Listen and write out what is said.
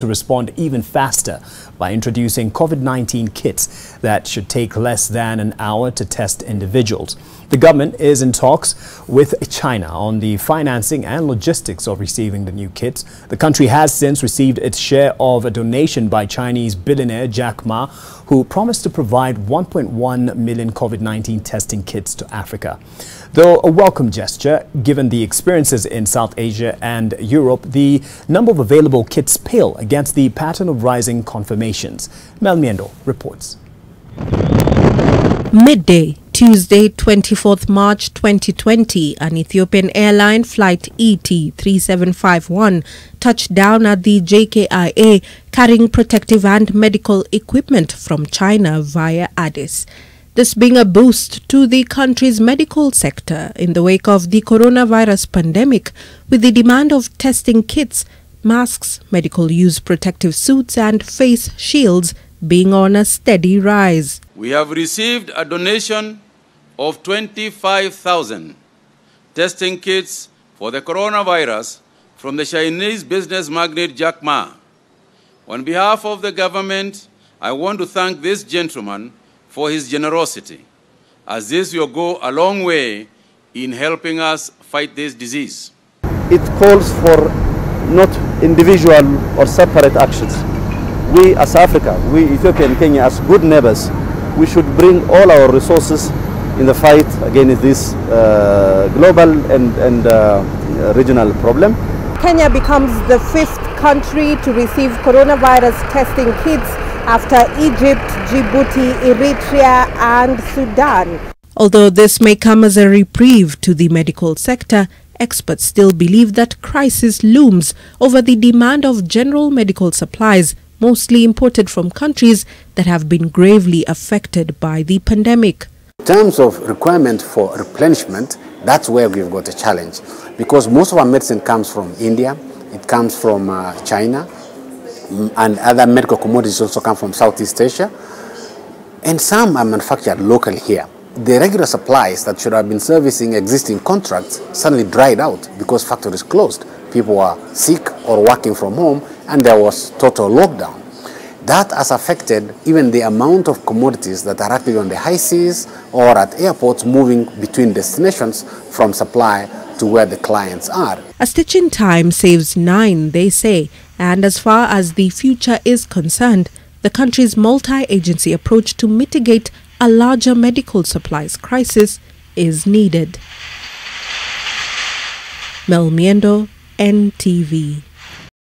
to respond even faster by introducing COVID-19 kits that should take less than an hour to test individuals. The government is in talks with China on the financing and logistics of receiving the new kits. The country has since received its share of a donation by Chinese billionaire Jack Ma, who promised to provide 1.1 million COVID-19 testing kits to Africa. Though a welcome gesture, given the experiences in South Asia and Europe, the number of available kits pale against the pattern of rising confirmations. Mel Miendo reports. Midday, Tuesday, 24th March 2020, an Ethiopian airline flight ET-3751 touched down at the JKIA carrying protective and medical equipment from China via Addis. This being a boost to the country's medical sector in the wake of the coronavirus pandemic, with the demand of testing kits, masks, medical use protective suits and face shields being on a steady rise. We have received a donation of 25,000 testing kits for the coronavirus from the Chinese business magnate Jack Ma. On behalf of the government, I want to thank this gentleman for his generosity, as this will go a long way in helping us fight this disease. It calls for not individual or separate actions. We as Africa, we Ethiopia and Kenya as good neighbors, we should bring all our resources in the fight against this global and regional problem. Kenya becomes the fifth country to receive coronavirus testing kits after Egypt, Djibouti, Eritrea and Sudan. Although this may come as a reprieve to the medical sector, experts still believe that crisis looms over the demand of general medical supplies, mostly imported from countries that have been gravely affected by the pandemic. In terms of requirement for replenishment, that's where we've got a challenge, because most of our medicine comes from India, it comes from China, and other medical commodities also come from Southeast Asia, and some are manufactured locally here. The regular supplies that should have been servicing existing contracts suddenly dried out because factories closed. People were sick or working from home, and there was total lockdown. That has affected even the amount of commodities that are actually on the high seas or at airports moving between destinations from supply to where the clients are. A stitch in time saves 9, they say, and as far as the future is concerned, the country's multi-agency approach to mitigate a larger medical supplies crisis is needed. Mel Miendo, NTV.